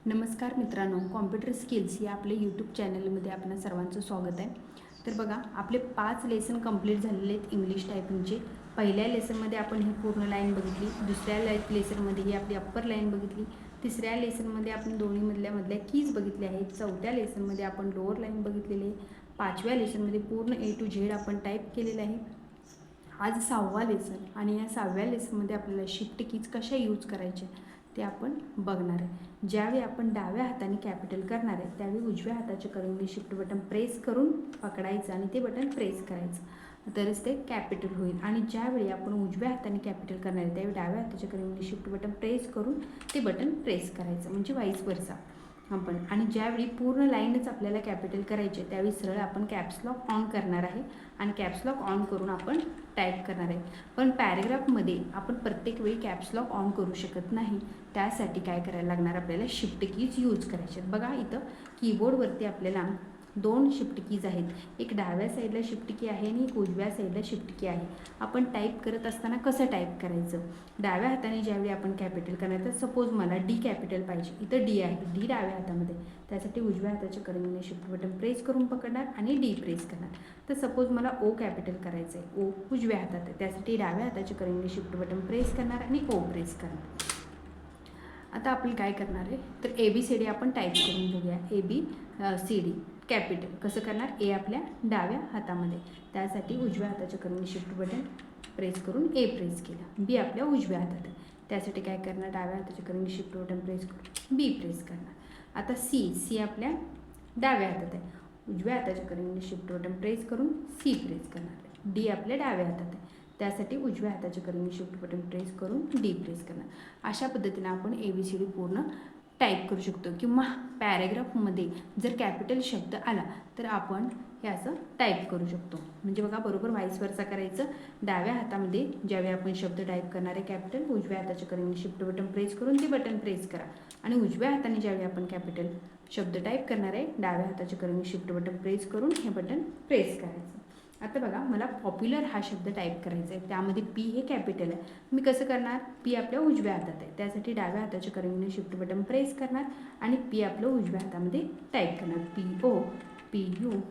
नमस्कार मित्रांनो, computer skills या आपल्या यूट्यूब चॅनलमध्ये आपणा सर्वांचं स्वागत आहे. तर बघा, आपले 5 लेसन कंप्लीट झालेले आहेत इंग्लिश टायपिंगचे. पहिल्या लेसनमध्ये आपण ही पूर्ण लाईन बघितली, दुसऱ्या लेसनमध्ये ही आपली अप्पर लाईन बघितली, तिसऱ्या लेसनमध्ये आपण दोन्ही मधल्या कीज बघितल्या आहेत, चौथ्या लेसनमध्ये आपण लोअर लाईन बघितलेली आहे, पाचव्या लेसनमध्ये पूर्ण A to Z आपण टाईप केलेलं आहे. आज 6वा लेसन आणि या 6व्या लेसनमध्ये आपल्याला शिफ्ट कीज कशा यूज करायच्या ते आपण बघणार आहे. ज्यावेळी आपण डाव्या हाताने कॅपिटल करणार आहे त्यावेळी उजव्या हाताच्या करंगळी शिफ्ट बटन प्रेस करून पकडायचं आणि ते बटन प्रेस करायचं, तरच ते कॅपिटल होईल. आणि ज्यावेळी आपण उजव्या हाताने कॅपिटल करणार आहे त्यावेळी डाव्या हाताच्या करंगळी शिफ्ट बटन प्रेस करून ते बटन प्रेस करायचं, म्हणजे वाईस वर्सा आपण. आणि ज्यावेळी पूर्ण लाईनच आपल्याला कॅपिटल करायचे त्यावेळी सरळ आपण कॅप्स लॉक ऑन करणार आहे आणि कॅप्स लॉक ऑन करून आपण टाईप करणार आहे. पण पॅरेग्राफमध्ये आपण प्रत्येक वेळी कॅप्स लॉक ऑन करू शकत नाही. त्यासाठी काय करायला लागणार, आपल्याला शिफ्ट कीज यूज करायचे. बघा, इथं कीबोर्डवरती आपल्याला 2 शिफ्ट कीज आहेत. एक डाव्या साईडला शिफ्ट की आहे आणि एक उजव्या साईडला शिफ्ट की आहे. आपण टाईप करत असताना कसं टाईप करायचं, डाव्या हाताने ज्यावेळी आपण कॅपिटल करणार, तर सपोज मला डी कॅपिटल पाहिजे, इथं डी आहे, डी डाव्या हातामध्ये, त्यासाठी उजव्या हाताच्या करंगळीने शिफ्ट बटन प्रेस करून पकडणार आणि डी प्रेस करणार. तर सपोज मला ओ कॅपिटल करायचं आहे, ओ उजव्या हातात आहे, त्यासाठी डाव्या हाताच्या करंगळीने शिफ्ट बटन प्रेस करणार आणि ओ प्रेस करणार. आता आपण काय करणार आहे, तर ABCD आपण टाईप करून बघूया. ABCD कॅपिटल कसं करणार, ए आपल्या डाव्या हातामध्ये, त्यासाठी उजव्या हाताच्या करंगळी शिफ्ट बटन प्रेस करून ए प्रेस केलं. बी आपल्या उजव्या हातात आहे, त्यासाठी काय करणार, डाव्या हाताच्या करंगळी शिफ्ट बटन प्रेस करून बी प्रेस करणार. आता सी आपल्या डाव्या हातात आहे, उजव्या हाताच्या करंगळी शिफ्ट बटन प्रेस करून सी प्रेस करणार. डी आपल्या डाव्या हातात आहे, त्यासाठी उजव्या हाताच्या करंगळी शिफ्ट बटन प्रेस करून डी प्रेस करणार. अशा पद्धतीने आपण ABCD पूर्ण टाईप करू शकतो. किंवा पॅरेग्राफमध्ये जर कॅपिटल शब्द आला तर आपण हे असं टाईप करू शकतो. म्हणजे बघा, बरोबर वाईस वर्सा करायचं. डाव्या हातामध्ये ज्यावेळी आपण शब्द टाईप करणार आहे कॅपिटल, उजव्या हाताच्या करंगळी शिफ्ट बटन प्रेस करून ते बटन प्रेस करा. आणि उजव्या हाताने ज्यावेळी आपण कॅपिटल शब्द टाईप करणार आहे डाव्या हाताच्या करंगळी शिफ्ट बटन प्रेस करून हे बटन प्रेस करायचं. आता बघा, मला पॉप्युलर हा शब्द टाईप करायचा आहे, त्यामध्ये पी हे कॅपिटल आहे. मी कसं करणार, पी आपल्या उजव्या हातात आहे, त्यासाठी डाव्या हाताच्या करंगळीने शिफ्ट बटन प्रेस करणार आणि पी आपलं उजव्या हातामध्ये टाईप करणार, POPULAR.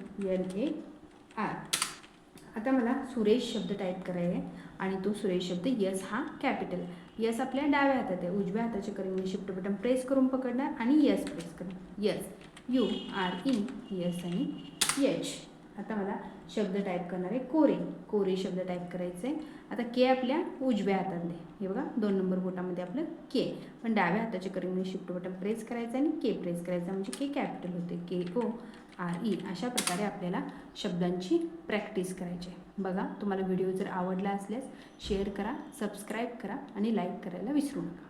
आता मला सुरेश शब्द टाईप करायचा आहे आणि तो सुरेश शब्द यस हा कॅपिटल आहे. यस आपल्या डाव्या हातात आहे, उजव्या हाताच्या करंगळीने शिफ्ट बटन प्रेस करून पकडणार आणि यस प्रेस करणार. यस, URE, यस आणि H. आता मला शब्द टाईप करणार आहे कोरे शब्द टाईप करायचं आहे. आता के आपल्या उजव्या हातामध्ये, हे बघा 2 नंबर बोटामध्ये आपलं के, पण डाव्या हाताच्या करंगळीने शिफ्ट बटन प्रेस करायचं आणि के प्रेस करायचं, म्हणजे के कॅपिटल होते, KORE. अशा प्रकारे आपल्याला शब्दांची प्रॅक्टिस करायची आहे. बघा, तुम्हाला व्हिडिओ जर आवडला असल्यास शेअर करा, सबस्क्राईब करा आणि लाईक करायला विसरू नका.